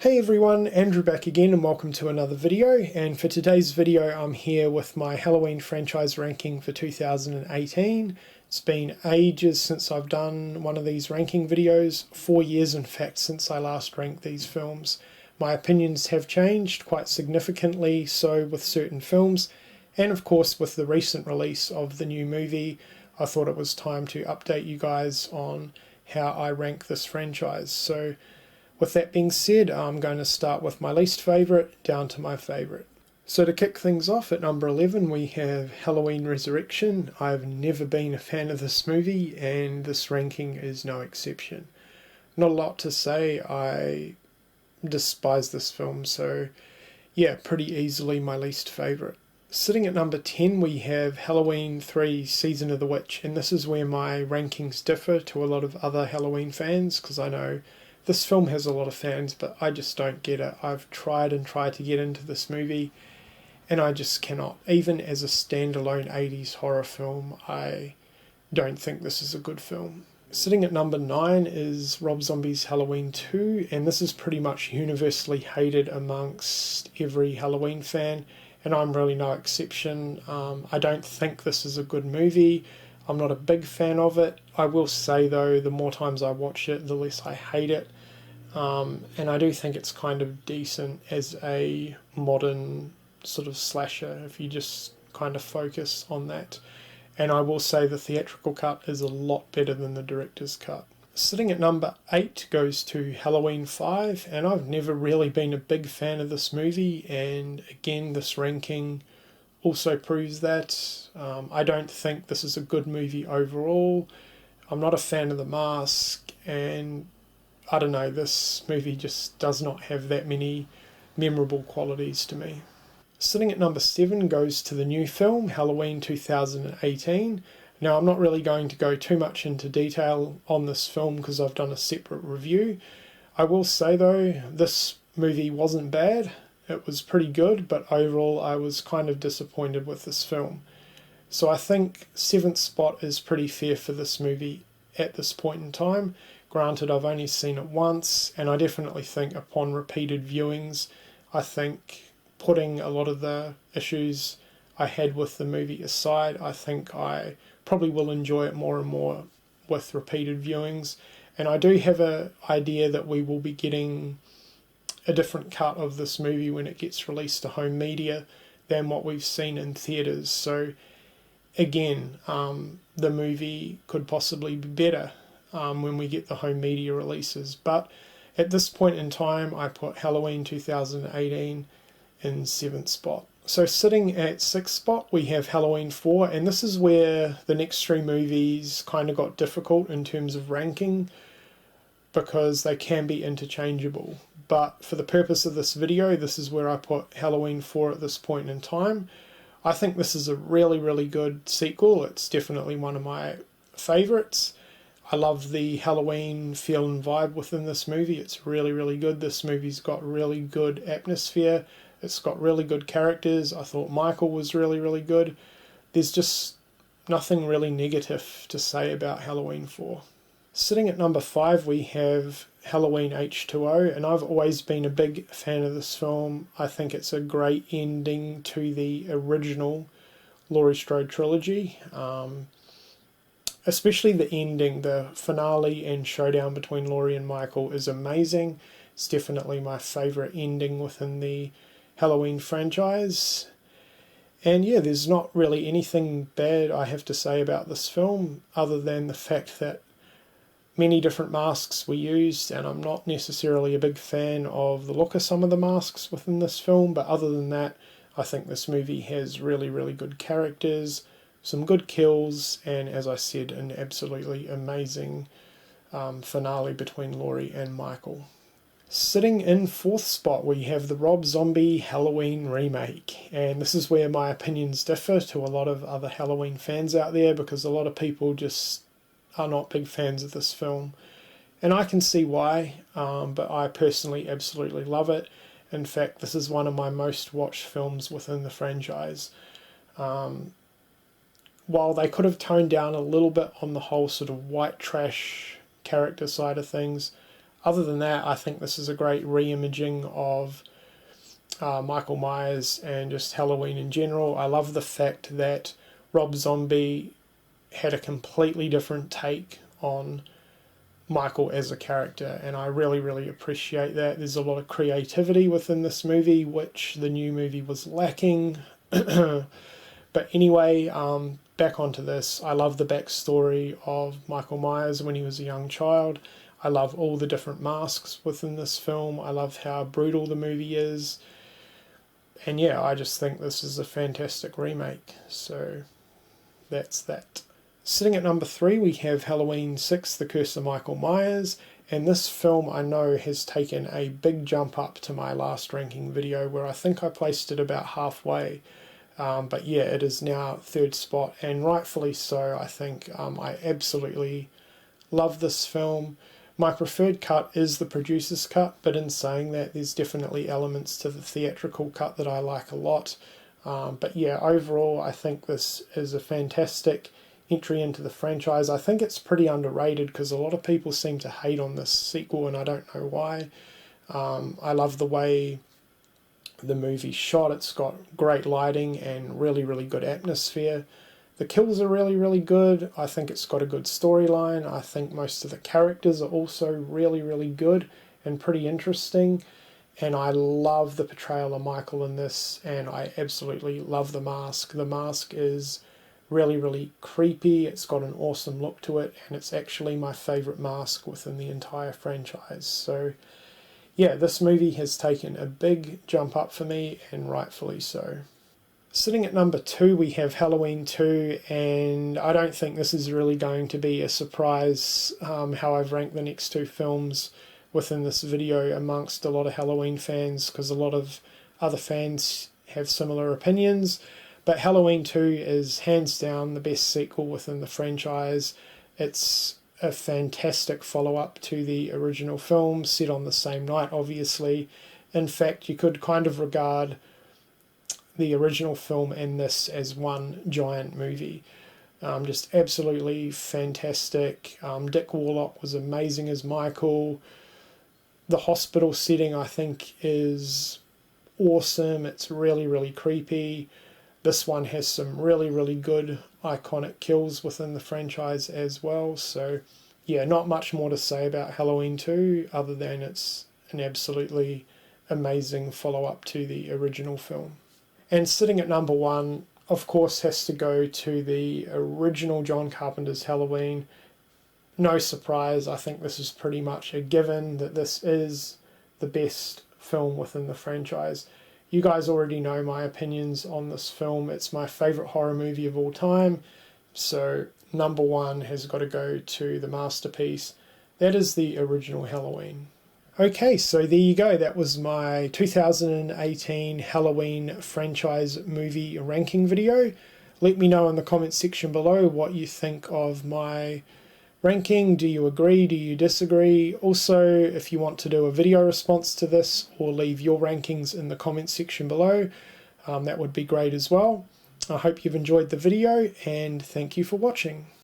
Hey everyone, Andrew back again and welcome to another video, and for today's video I'm here with my Halloween franchise ranking for 2018. It's been ages since I've done one of these ranking videos, 4 years in fact since I last ranked these films. My opinions have changed quite significantly so with certain films, and of course with the recent release of the new movie I thought it was time to update you guys on how I rank this franchise. So with that being said, I'm going to start with my least favourite down to my favourite. So to kick things off at number 11 we have Halloween Resurrection. I've never been a fan of this movie and this ranking is no exception. Not a lot to say, I despise this film, so yeah, pretty easily my least favourite. Sitting at number 10 we have Halloween 3 Season of the Witch, and this is where my rankings differ to a lot of other Halloween fans because I know this film has a lot of fans, but I just don't get it. I've tried to get into this movie, and I just cannot. Even as a standalone 80s horror film, I don't think this is a good film. Sitting at number 9 is Rob Zombie's Halloween 2, and this is pretty much universally hated amongst every Halloween fan, and I'm really no exception. I don't think this is a good movie. I'm not a big fan of it. I will say though, the more times I watch it, the less I hate it. And I do think it's kind of decent as a modern sort of slasher if you just kind of focus on that. And I will say the theatrical cut is a lot better than the director's cut. Sitting at number 8 goes to Halloween 5, and I've never really been a big fan of this movie, and again this ranking also proves that. I don't think this is a good movie overall. I'm not a fan of The Mask, and I don't know, this movie just does not have that many memorable qualities to me. Sitting at number 7 goes to the new film, Halloween 2018. Now I'm not really going to go too much into detail on this film because I've done a separate review. I will say though, this movie wasn't bad. It was pretty good, but overall I was kind of disappointed with this film. So I think 7th spot is pretty fair for this movie at this point in time. Granted, I've only seen it once, and I definitely think upon repeated viewings, I think putting a lot of the issues I had with the movie aside, I think I probably will enjoy it more and more with repeated viewings. And I do have an idea that we will be getting a different cut of this movie when it gets released to home media than what we've seen in theatres. So again, the movie could possibly be better when we get the home media releases. But at this point in time, I put Halloween 2018 in 7th spot. So sitting at 6th spot, we have Halloween 4, and this is where the next 3 movies kind of got difficult in terms of ranking because they can be interchangeable. But for the purpose of this video, this is where I put Halloween 4 at this point in time. I think this is a really, really good sequel. It's definitely one of my favourites. I love the Halloween feel and vibe within this movie. It's really, really good. This movie's got really good atmosphere. It's got really good characters. I thought Michael was really, really good. There's just nothing really negative to say about Halloween 4. Sitting at number 5 we have Halloween H2O, and I've always been a big fan of this film. I think it's a great ending to the original Laurie Strode trilogy. Especially the ending, the finale and showdown between Laurie and Michael is amazing. It's definitely my favourite ending within the Halloween franchise. And yeah, there's not really anything bad I have to say about this film other than the fact that many different masks were used, and I'm not necessarily a big fan of the look of some of the masks within this film, but other than that, I think this movie has really, really good characters, some good kills, and as I said, an absolutely amazing finale between Laurie and Michael. Sitting in 4th spot we have the Rob Zombie Halloween remake, and this is where my opinions differ to a lot of other Halloween fans out there because a lot of people just are not big fans of this film, and I can see why, but I personally absolutely love it. In fact, this is one of my most watched films within the franchise. While they could have toned down a little bit on the whole sort of white trash character side of things, other than that, I think this is a great re-imaging of Michael Myers and just Halloween in general. I love the fact that Rob Zombie had a completely different take on Michael as a character, and I really appreciate that. There's a lot of creativity within this movie, which the new movie was lacking. But anyway, back onto this. I love the backstory of Michael Myers when he was a young child. I love all the different masks within this film. I love how brutal the movie is. And yeah, I just think this is a fantastic remake. So that's that. Sitting at number 3, we have Halloween 6, The Curse of Michael Myers. And this film, I know, has taken a big jump up to my last ranking video, where I think I placed it about halfway. But yeah, it is now 3rd spot, and rightfully so. I think I absolutely love this film. My preferred cut is the producer's cut, but in saying that, there's definitely elements to the theatrical cut that I like a lot. But yeah, overall, I think this is a fantastic entry into the franchise. I think it's pretty underrated because a lot of people seem to hate on this sequel, and I don't know why. I love the way the movie's shot. It's got great lighting and really good atmosphere. The kills are really good. I think it's got a good storyline. I think most of the characters are also really good and pretty interesting. And I love the portrayal of Michael in this, and I absolutely love the mask. The mask is really creepy. It's got an awesome look to it, and it's actually my favourite mask within the entire franchise. So yeah, this movie has taken a big jump up for me, and rightfully so. Sitting at number 2, we have Halloween 2, and I don't think this is really going to be a surprise how I've ranked the next 2 films within this video amongst a lot of Halloween fans, because a lot of other fans have similar opinions. But Halloween 2 is hands down the best sequel within the franchise. It's a fantastic follow-up to the original film, set on the same night, obviously. In fact, you could kind of regard the original film and this as one giant movie. Just absolutely fantastic. Dick Warlock was amazing as Michael. The hospital setting, I think, is awesome. It's really creepy. This one has some really good iconic kills within the franchise as well. So yeah, not much more to say about Halloween 2 other than it's an absolutely amazing follow-up to the original film. And sitting at number 1, of course, has to go to the original John Carpenter's Halloween. No surprise, I think this is pretty much a given that this is the best film within the franchise. You guys already know my opinions on this film. It's my favourite horror movie of all time. So number 1 has got to go to the masterpiece. That is the original Halloween. Okay, so there you go. That was my 2018 Halloween franchise movie ranking video. Let me know in the comments section below what you think of my ranking. Do you agree? Do you disagree? Also, if you want to do a video response to this or leave your rankings in the comments section below, that would be great as well. I hope you've enjoyed the video, and thank you for watching.